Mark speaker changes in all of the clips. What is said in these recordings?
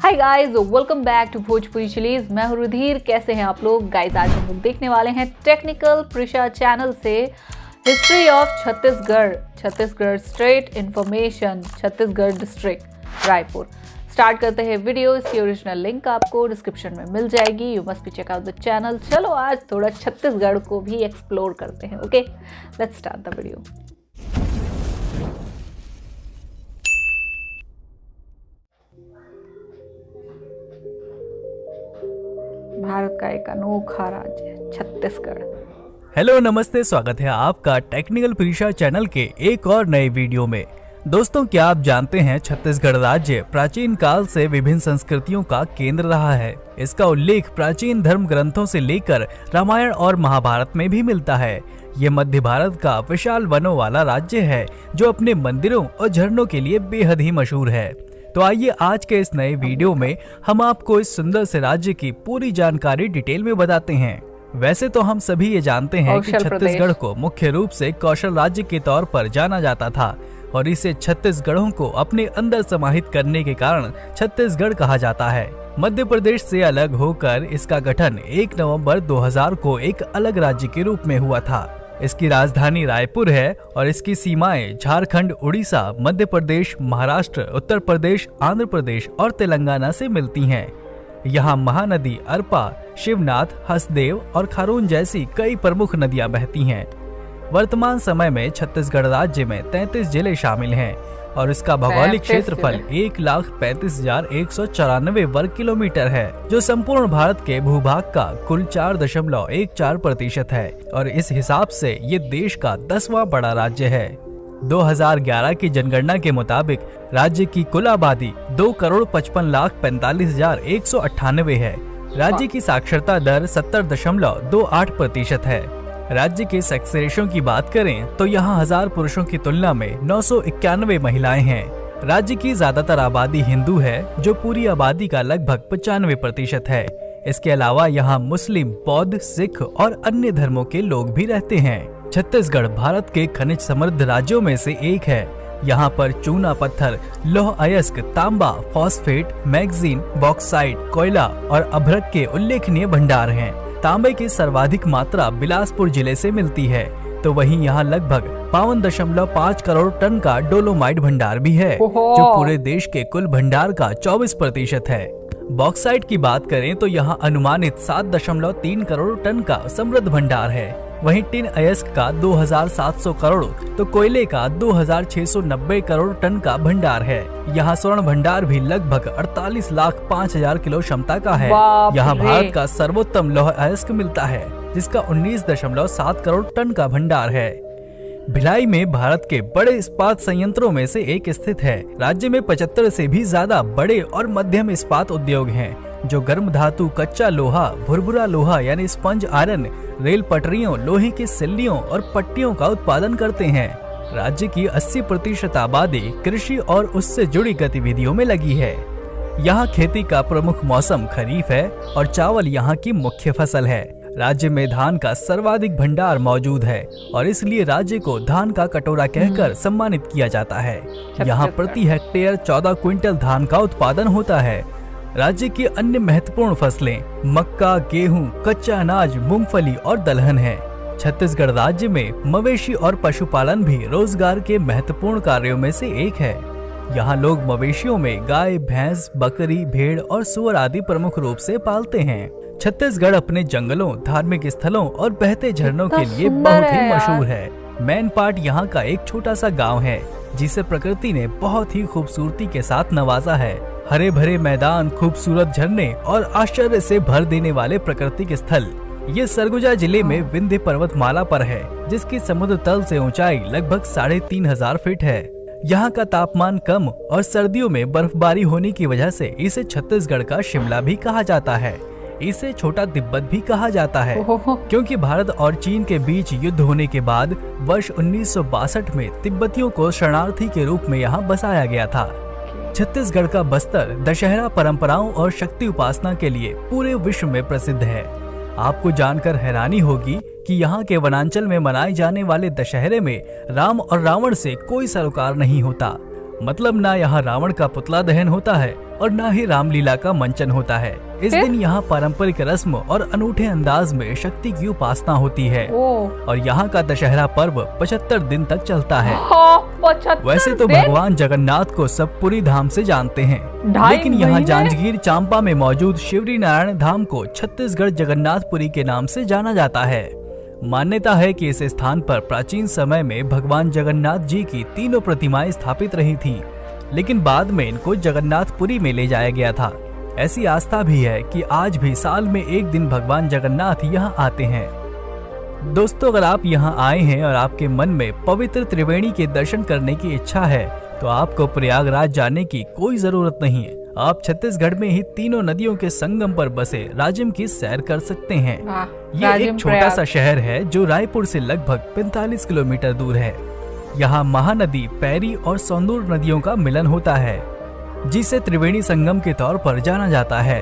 Speaker 1: Hi guys, welcome back to Bhojpuri chillies. मैं हूँ रुधिर। कैसे हैं आप लोग? गाइस, आज हम लोग देखने वाले हैं टेक्निकल प्रिशा चैनल से history of Chhattisgarh state information, Chhattisgarh district Raipur. Start करते हैं वीडियो। इसकी ओरिजिनल लिंक आपको डिस्क्रिप्शन में मिल जाएगी। You must be check out the channel. चलो आज थोड़ा छत्तीसगढ़ को भी एक्सप्लोर करते हैं। Okay, let's start the video. Bharat का एक अनोखा राज्य छत्तीसगढ़।
Speaker 2: हेलो, नमस्ते, स्वागत है आपका टेक्निकल प्रिशा चैनल के एक और नए वीडियो में। दोस्तों, क्या आप जानते हैं छत्तीसगढ़ राज्य प्राचीन काल से विभिन्न संस्कृतियों का केंद्र रहा है। इसका उल्लेख प्राचीन धर्म ग्रंथों से लेकर रामायण और महाभारत में भी मिलता है। ये मध्य भारत का विशाल वनों वाला राज्य है जो अपने मंदिरों और झरनों के लिए बेहद ही मशहूर है। तो आइए आज के इस नए वीडियो में हम आपको इस सुंदर से राज्य की पूरी जानकारी डिटेल में बताते हैं। वैसे तो हम सभी ये जानते हैं कि छत्तीसगढ़ को मुख्य रूप से कौशल राज्य के तौर पर जाना जाता था और इसे छत्तीसगढ़ों को अपने अंदर समाहित करने के कारण छत्तीसगढ़ कहा जाता है। मध्य प्रदेश से अलग होकर इसका गठन 1 नवंबर 2000 को एक अलग राज्य के रूप में हुआ था। इसकी राजधानी रायपुर है और इसकी सीमाएं झारखंड, उड़ीसा, मध्य प्रदेश, महाराष्ट्र, उत्तर प्रदेश, आंध्र प्रदेश और तेलंगाना से मिलती हैं। यहाँ महानदी अरपा, शिवनाथ, हसदेव और खारून जैसी कई प्रमुख नदियां बहती हैं। वर्तमान समय में छत्तीसगढ़ राज्य में 33 जिले शामिल हैं और इसका भौगोलिक क्षेत्रफल 1,35,194 वर्ग किलोमीटर है, जो संपूर्ण भारत के भूभाग का कुल 4.14% है और इस हिसाब से ये देश का 10वां बड़ा राज्य है। 2011 की जनगणना के मुताबिक राज्य की कुल आबादी 2,55,45,198 है। राज्य की साक्षरता दर 70.28% है। राज्य के सेक्स रेशो की बात करें तो यहाँ 1000 पुरुषों की तुलना में 991 महिलाएं हैं। राज्य की ज्यादातर आबादी हिंदू है, जो पूरी आबादी का लगभग 95% है। इसके अलावा यहाँ मुस्लिम, बौद्ध, सिख और अन्य धर्मों के लोग भी रहते हैं। छत्तीसगढ़ भारत के खनिज समृद्ध राज्यों में से एक है। यहाँ पर चूना पत्थर, लौह अयस्क, तांबा, फॉस्फेट, मैग्नीज, बॉक्साइट, कोयला और अभ्रक के उल्लेखनीय भंडार हैं। तांबे की सर्वाधिक मात्रा बिलासपुर जिले से मिलती है, तो वहीं यहाँ लगभग 52.5 करोड़ टन का डोलोमाइट भंडार भी है, जो पूरे देश के कुल भंडार का 24% है। बॉक्साइट की बात करें तो यहाँ अनुमानित 7.3 करोड़ टन का समृद्ध भंडार है। वहीं टिन अयस्क का 2700 करोड़ तो कोयले का 2690 करोड़ टन का भंडार है। यहाँ स्वर्ण भंडार भी लगभग 48,05,000 किलो क्षमता का है। यहाँ भारत का सर्वोत्तम लौह अयस्क मिलता है, जिसका 19.7 करोड़ टन का भंडार है। भिलाई में भारत के बड़े इस्पात संयंत्रों में से एक स्थित है। राज्य में 75 से भी ज्यादा बड़े और मध्यम इस्पात उद्योग हैं, जो गर्म धातु, कच्चा लोहा, भुरभुरा लोहा यानी स्पंज आयरन, रेल पटरियों, लोहे की सिल्लियों और पट्टियों का उत्पादन करते हैं। राज्य की 80% आबादी कृषि और उससे जुड़ी गतिविधियों में लगी है। यहाँ खेती का प्रमुख मौसम खरीफ है और चावल यहाँ की मुख्य फसल है। राज्य में धान का सर्वाधिक भंडार मौजूद है और इसलिए राज्य को धान का कटोरा कहकर सम्मानित किया जाता है। यहाँ प्रति हेक्टेयर 14 क्विंटल धान का उत्पादन होता है। राज्य की अन्य महत्वपूर्ण फसलें मक्का, गेहूं, कच्चा अनाज, मूंगफली और दलहन है। छत्तीसगढ़ राज्य में मवेशी और पशुपालन भी रोजगार के महत्वपूर्ण कार्यों में से एक है। यहाँ लोग मवेशियों में गाय, भैंस, बकरी, भेड़ और सुअर आदि प्रमुख रूप से पालते हैं। छत्तीसगढ़ अपने जंगलों, धार्मिक स्थलों और बहते झरनों के लिए बहुत ही मशहूर है। मैनपाट यहाँ का एक छोटा सा गाँव है, जिसे प्रकृति ने बहुत ही खूबसूरती के साथ नवाजा है। हरे भरे मैदान, खूबसूरत झरने और आश्चर्य से भर देने वाले प्राकृतिक स्थल। ये सरगुजा जिले में विंध्य पर्वतमाला पर है, जिसकी समुद्र तल से ऊंचाई लगभग 3,500 फीट है। यहाँ का तापमान कम और सर्दियों में बर्फबारी होने की वजह से इसे छत्तीसगढ़ का शिमला भी कहा जाता है। इसे छोटा तिब्बत भी कहा जाता है, क्योंकि भारत और चीन के बीच युद्ध होने के बाद वर्ष 1962 में तिब्बतियों को शरणार्थी के रूप में यहाँ बसाया गया था। छत्तीसगढ़ का बस्तर दशहरा परंपराओं और शक्ति उपासना के लिए पूरे विश्व में प्रसिद्ध है। आपको जानकर हैरानी होगी कि यहाँ के वनांचल में मनाए जाने वाले दशहरे में राम और रावण से कोई सरोकार नहीं होता। मतलब ना यहाँ रावण का पुतला दहन होता है और ना ही रामलीला का मंचन होता है। इस दिन यहाँ पारंपरिक रस्म और अनूठे अंदाज में शक्ति की उपासना होती है और यहाँ का दशहरा पर्व 75 दिन तक चलता है।
Speaker 1: 75
Speaker 2: वैसे तो भगवान जगन्नाथ को सब पुरी धाम से जानते हैं, लेकिन यहाँ जांजगीर चांपा में मौजूद शिवरी नारायण धाम को छत्तीसगढ़ जगन्नाथपुरी के नाम से जाना जाता है। मान्यता है कि इस स्थान पर प्राचीन समय में भगवान जगन्नाथ जी की 3 प्रतिमाएं स्थापित रही थीं, लेकिन बाद में इनको जगन्नाथपुरी में ले जाया गया था। ऐसी आस्था भी है कि आज भी साल में एक दिन भगवान जगन्नाथ यहाँ आते हैं। दोस्तों, अगर आप यहाँ आए हैं और आपके मन में पवित्र त्रिवेणी के दर्शन करने की इच्छा है तो आपको प्रयागराज जाने की कोई जरूरत नहीं है। आप छत्तीसगढ़ में ही 3 नदियों के संगम पर बसे राजिम की सैर कर सकते हैं। ये एक छोटा सा शहर है जो रायपुर से लगभग 45 किलोमीटर दूर है। यहाँ महानदी, पैरी और सौंदूर नदियों का मिलन होता है, जिसे त्रिवेणी संगम के तौर पर जाना जाता है।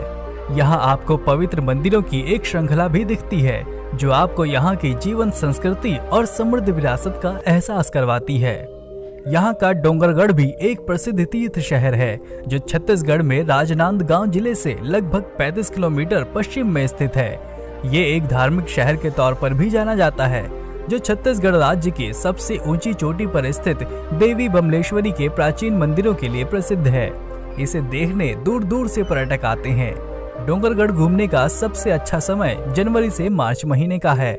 Speaker 2: यहाँ आपको पवित्र मंदिरों की एक श्रृंखला भी दिखती है जो आपको यहाँ की जीवन संस्कृति और समृद्ध विरासत का एहसास करवाती है। यहाँ का डोंगरगढ़ भी एक प्रसिद्ध तीर्थ शहर है जो छत्तीसगढ़ में राजनांदगांव जिले से लगभग 35 किलोमीटर पश्चिम में स्थित है। ये एक धार्मिक शहर के तौर पर भी जाना जाता है जो छत्तीसगढ़ राज्य की सबसे ऊंची चोटी पर स्थित देवी बमलेश्वरी के प्राचीन मंदिरों के लिए प्रसिद्ध है। इसे देखने दूर दूर से पर्यटक आते हैं। डोंगरगढ़ घूमने का सबसे अच्छा समय जनवरी से मार्च महीने का है।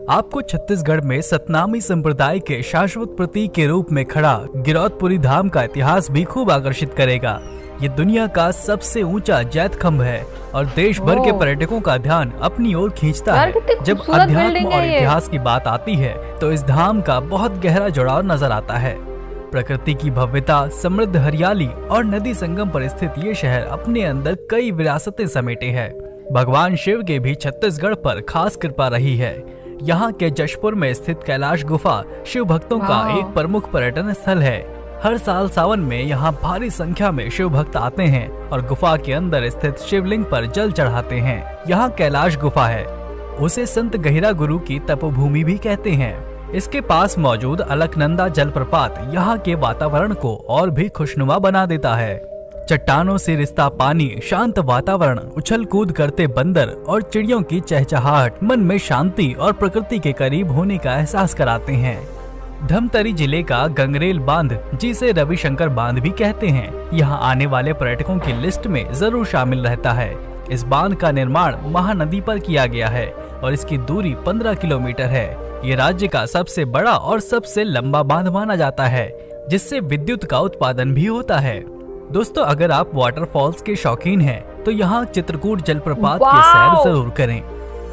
Speaker 2: आपको छत्तीसगढ़ में सतनामी संप्रदाय के शाश्वत प्रतीक के रूप में खड़ा गिरौदपुरी धाम का इतिहास भी खूब आकर्षित करेगा। ये दुनिया का सबसे ऊंचा जैत खम्भ है और देश भर के पर्यटकों का ध्यान अपनी ओर खींचता है। जब अध्यात्म और इतिहास की बात आती है तो इस धाम का बहुत गहरा जुड़ाव नजर आता है। प्रकृति की भव्यता, समृद्ध हरियाली और नदी संगम पर स्थित ये शहर अपने अंदर कई विरासतें समेटे है। भगवान शिव के भी छत्तीसगढ़ पर खास कृपा रही है। यहाँ के जशपुर में स्थित कैलाश गुफा शिव भक्तों का एक प्रमुख पर्यटन स्थल है। हर साल सावन में यहाँ भारी संख्या में शिव भक्त आते हैं और गुफा के अंदर स्थित शिवलिंग पर जल चढ़ाते हैं। यहाँ कैलाश गुफा है, उसे संत गहिरा गुरु की तपोभूमि भी कहते हैं। इसके पास मौजूद अलकनंदा जलप्रपात यहाँ के वातावरण को और भी खुशनुमा बना देता है। चट्टानों से रिश्ता पानी, शांत वातावरण, उछल कूद करते बंदर और चिड़ियों की चहचहाहट मन में शांति और प्रकृति के करीब होने का एहसास कराते हैं। धमतरी जिले का गंगरेल बांध, जिसे रविशंकर बांध भी कहते हैं, यहाँ आने वाले पर्यटकों की लिस्ट में जरूर शामिल रहता है। इस बांध का निर्माण महानदी पर किया गया है और इसकी दूरी 15 किलोमीटर है। ये राज्य का सबसे बड़ा और सबसे लंबा बांध माना जाता है, जिससे विद्युत का उत्पादन भी होता है। दोस्तों, अगर आप वाटरफॉल्स के शौकीन हैं, तो यहाँ चित्रकूट जलप्रपात की सैर जरूर करें।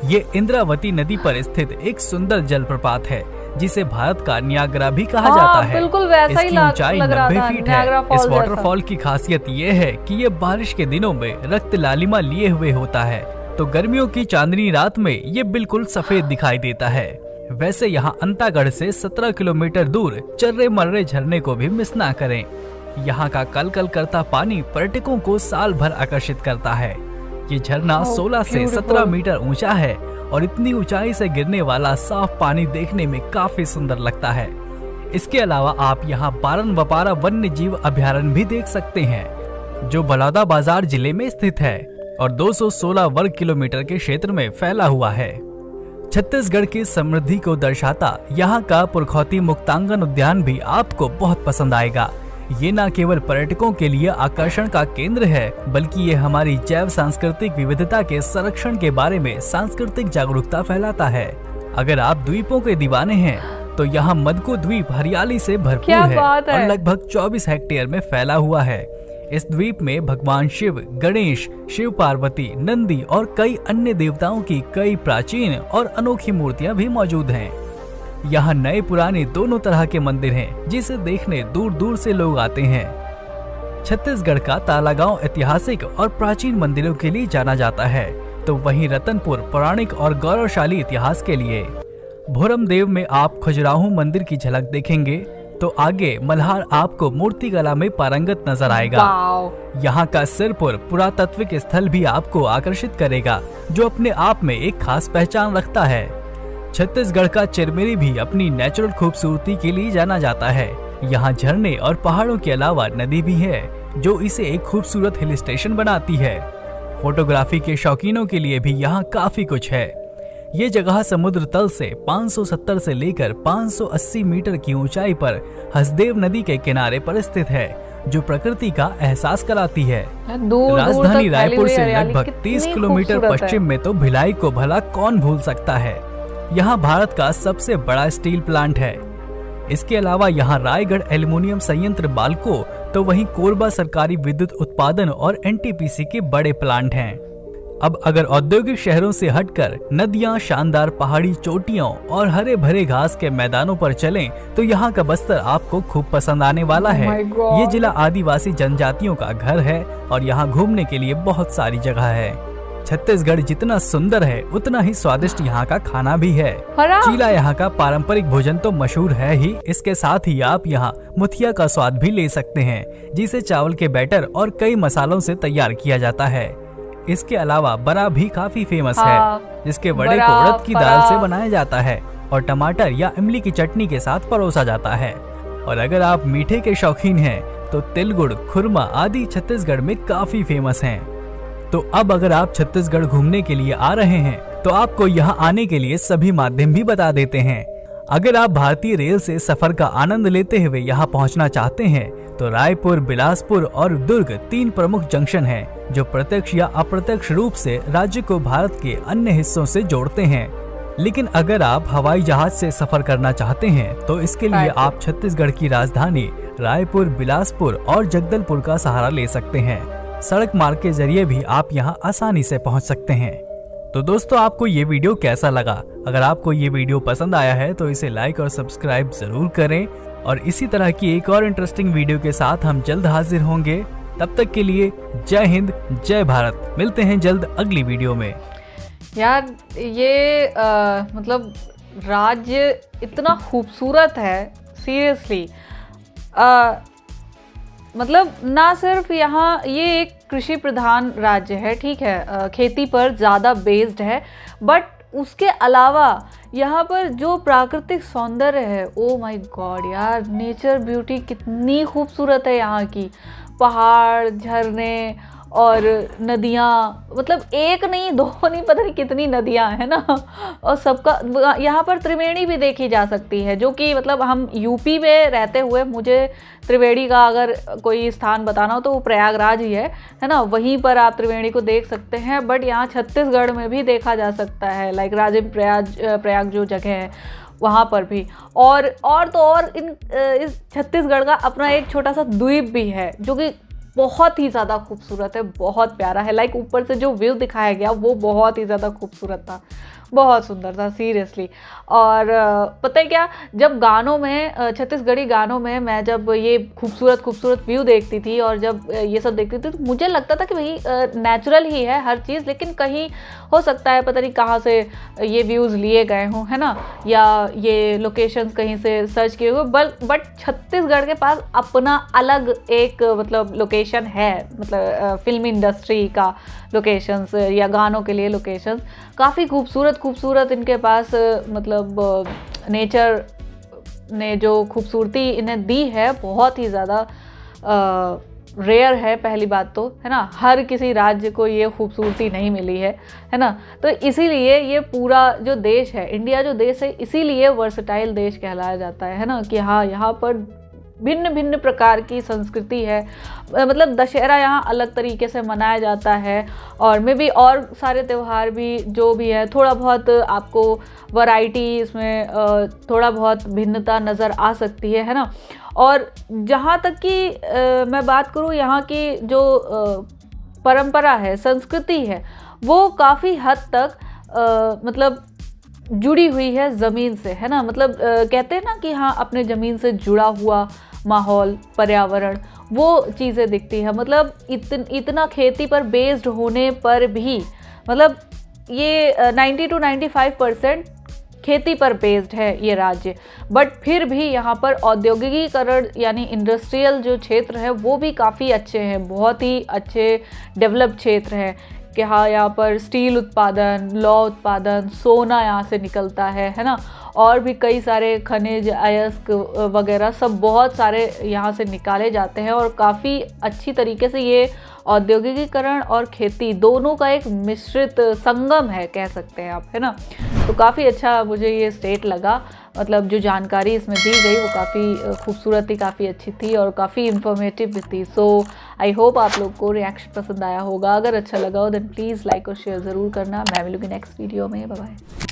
Speaker 2: ये इंद्रावती नदी पर स्थित एक सुंदर जलप्रपात है, जिसे भारत का नियाग्रा भी कहा जाता है।
Speaker 1: बिल्कुल वैसा
Speaker 2: इसकी ऊंचाई 90 फीट है। इस वाटरफॉल की खासियत ये है कि ये बारिश के दिनों में रक्त लालिमा लिए हुए होता है, तो गर्मियों की चांदनी रात में ये बिल्कुल सफेद दिखाई देता है। वैसे यहाँ अंतागढ़ से 17 किलोमीटर दूर चर्रे मर्रे झरने को भी मिस ना करें। यहाँ का कलकल करता पानी पर्यटकों को साल भर आकर्षित करता है। ये झरना 16 से 17 मीटर ऊंचा है और इतनी ऊंचाई से गिरने वाला साफ पानी देखने में काफी सुंदर लगता है। इसके अलावा आप यहाँ बारनवपारा वन्य जीव अभ्यारण्य भी देख सकते हैं, जो बलौदाबाजार जिले में स्थित है और 216 वर्ग किलोमीटर के क्षेत्र में फैला हुआ है। छत्तीसगढ़ की समृद्धि को दर्शाता यहाँ का पुरखौती मुक्तांगन उद्यान भी आपको बहुत पसंद आएगा। ये न केवल पर्यटकों के लिए आकर्षण का केंद्र है, बल्कि ये हमारी जैव सांस्कृतिक विविधता के संरक्षण के बारे में सांस्कृतिक जागरूकता फैलाता है। अगर आप द्वीपों के दीवाने हैं, तो यहाँ मदकू द्वीप हरियाली से भरपूर है और लगभग 24 हेक्टेयर में फैला हुआ है। इस द्वीप में भगवान शिव, गणेश, शिव पार्वती, नंदी और कई अन्य देवताओं की कई प्राचीन और अनोखी मूर्तियां भी मौजूद हैं। यहाँ नए पुराने दोनों तरह के मंदिर हैं, जिसे देखने दूर दूर से लोग आते हैं। छत्तीसगढ़ का तालागांव ऐतिहासिक और प्राचीन मंदिरों के लिए जाना जाता है, तो वहीं रतनपुर पौराणिक और गौरवशाली इतिहास के लिए। भोरमदेव में आप खजुराहो मंदिर की झलक देखेंगे, तो आगे मल्हार आपको मूर्तिकला में पारंगत नजर आएगा। यहाँ का सिरपुर पुरातात्विक स्थल भी आपको आकर्षित करेगा, जो अपने आप में एक खास पहचान रखता है। छत्तीसगढ़ का चिरमिरी भी अपनी नेचुरल खूबसूरती के लिए जाना जाता है। यहाँ झरने और पहाड़ों के अलावा नदी भी है, जो इसे एक खूबसूरत हिल स्टेशन बनाती है। फोटोग्राफी के शौकीनों के लिए भी यहाँ काफी कुछ है। ये जगह समुद्र तल से 570 से लेकर 580 मीटर की ऊंचाई पर हसदेव नदी के किनारे पर स्थित है, जो प्रकृति का एहसास कराती है। राजधानी रायपुर से लगभग 30 किलोमीटर पश्चिम में तो भिलाई को भला कौन भूल सकता है। यहाँ भारत का सबसे बड़ा स्टील प्लांट है। इसके अलावा यहाँ रायगढ़ एल्युमिनियम संयंत्र बाल्को, तो वहीं कोरबा सरकारी विद्युत उत्पादन और एनटीपीसी के बड़े प्लांट हैं। अब अगर औद्योगिक शहरों से हटकर नदियां, शानदार पहाड़ी चोटियों और हरे भरे घास के मैदानों पर चलें, तो यहाँ का बस्तर आपको खूब पसंद आने वाला है। ये जिला आदिवासी जनजातियों का घर है और यहाँ घूमने के लिए बहुत सारी जगह है। छत्तीसगढ़ जितना सुंदर है उतना ही स्वादिष्ट यहाँ का खाना भी है। चीला यहाँ का पारंपरिक भोजन तो मशहूर है ही, इसके साथ ही आप यहाँ मुथिया का स्वाद भी ले सकते हैं, जिसे चावल के बैटर और कई मसालों से तैयार किया जाता है। इसके अलावा बड़ा भी काफी फेमस है, जिसके बड़े को उड़द की दाल से बनाया जाता है और टमाटर या इमली की चटनी के साथ परोसा जाता है। और अगर आप मीठे के शौकीन हैं, तो तिल गुड़, खुरमा आदि छत्तीसगढ़ में काफी फेमस हैं। तो अब अगर आप छत्तीसगढ़ घूमने के लिए आ रहे हैं, तो आपको यहाँ आने के लिए सभी माध्यम भी बता देते हैं। अगर आप भारतीय रेल से सफर का आनंद लेते हुए यहाँ पहुँचना चाहते हैं, तो रायपुर, बिलासपुर और दुर्ग 3 प्रमुख जंक्शन हैं, जो प्रत्यक्ष या अप्रत्यक्ष रूप से राज्य को भारत के अन्य हिस्सों से जोड़ते हैं। लेकिन अगर आप हवाई जहाज से सफर करना चाहते हैं, तो इसके लिए आप छत्तीसगढ़ की राजधानी रायपुर, बिलासपुर और जगदलपुर का सहारा ले सकते हैं। सड़क मार्ग के जरिए भी आप यहाँ आसानी से पहुँच सकते हैं। तो दोस्तों, आपको ये वीडियो कैसा लगा? अगर आपको ये वीडियो पसंद आया है तो इसे लाइक और सब्सक्राइब जरूर करें, और इसी तरह की एक और इंटरेस्टिंग वीडियो के साथ हम जल्द हाजिर होंगे। तब तक के लिए जय हिंद, जय भारत। मिलते हैं जल्द अगली वीडियो में।
Speaker 1: यार ये मतलब राज्य इतना खूबसूरत है, सीरियसली। मतलब ना सिर्फ यहाँ ये एक कृषि प्रधान राज्य है, ठीक है, खेती पर ज़्यादा बेस्ड है, बट उसके अलावा यहाँ पर जो प्राकृतिक सौंदर्य है, ओ माय गॉड यार, नेचर ब्यूटी कितनी खूबसूरत है यहाँ की। पहाड़, झरने और नदियाँ, मतलब एक नहीं, दो नहीं, पता नहीं कितनी नदियाँ हैं ना। और सबका यहाँ पर त्रिवेणी भी देखी जा सकती है, जो कि मतलब हम यूपी में रहते हुए मुझे त्रिवेणी का अगर कोई स्थान बताना हो तो वो प्रयागराज ही है ना। वहीं पर आप त्रिवेणी को देख सकते हैं, बट यहाँ छत्तीसगढ़ में भी देखा जा सकता है, लाइक राजिम प्रयाग जो जगह है वहाँ पर भी। और तो और इस छत्तीसगढ़ का अपना एक छोटा सा द्वीप भी है, जो कि बहुत ही ज़्यादा खूबसूरत है, बहुत प्यारा है। लाइक ऊपर से जो व्यू दिखाया गया वो बहुत ही ज़्यादा खूबसूरत था, बहुत सुंदर था, सीरियसली। और पता है क्या, जब गानों में, छत्तीसगढ़ी गानों में मैं जब ये खूबसूरत व्यू देखती थी और जब ये सब देखती थी, तो मुझे लगता था कि भाई नेचुरल ही है हर चीज़, लेकिन कहीं हो सकता है पता नहीं कहाँ से ये व्यूज़ लिए गए हों, है ना, या ये लोकेशंस कहीं से सर्च किए हुए। बट छत्तीसगढ़ के पास अपना अलग एक मतलब लोकेशन है, मतलब फिल्म इंडस्ट्री का लोकेशंस या गानों के लिए लोकेशंस काफ़ी खूबसूरत इनके पास, मतलब नेचर ने जो खूबसूरती इन्हें दी है बहुत ही ज़्यादा रेयर है। पहली बात तो है ना, हर किसी राज्य को ये खूबसूरती नहीं मिली है ना। तो इसीलिए ये पूरा जो देश है, इंडिया जो देश है, इसीलिए वर्सटाइल देश कहलाया जाता है ना, कि हाँ यहाँ पर भिन्न भिन्न प्रकार की संस्कृति है। मतलब दशहरा यहाँ अलग तरीके से मनाया जाता है, और मे बी और सारे त्यौहार भी जो भी है, थोड़ा बहुत आपको वैरायटी इसमें थोड़ा बहुत भिन्नता नज़र आ सकती है ना। और जहाँ तक कि मैं बात करूँ यहाँ की जो परंपरा है, संस्कृति है, वो काफ़ी हद तक मतलब जुड़ी हुई है ज़मीन से, है ना। मतलब कहते हैं ना कि हाँ, अपने ज़मीन से जुड़ा हुआ माहौल, पर्यावरण, वो चीज़ें दिखती है। मतलब इतना खेती पर बेस्ड होने पर भी, मतलब ये 90 to 95% खेती पर बेस्ड है ये राज्य, बट फिर भी यहाँ पर औद्योगिकीकरण यानी इंडस्ट्रियल जो क्षेत्र है वो भी काफ़ी अच्छे हैं, बहुत ही अच्छे डेवलप क्षेत्र हैं। कि हाँ, यहाँ पर स्टील उत्पादन, लौह उत्पादन, सोना यहाँ से निकलता है ना। और भी कई सारे खनिज, अयस्क वगैरह सब बहुत सारे यहाँ से निकाले जाते हैं। और काफ़ी अच्छी तरीके से ये औद्योगिकीकरण और खेती दोनों का एक मिश्रित संगम है, कह सकते हैं आप, है ना। तो काफ़ी अच्छा मुझे ये स्टेट लगा, मतलब जो जानकारी इसमें दी गई वो काफ़ी खूबसूरत थी, काफ़ी अच्छी थी और काफ़ी इन्फॉर्मेटिव भी थी। सो आई होप आप लोग को रिएक्शन पसंद आया होगा। अगर अच्छा लगा हो देन प्लीज़ लाइक और शेयर ज़रूर करना। मैं मिलूंगी नेक्स्ट वीडियो में। Bye bye.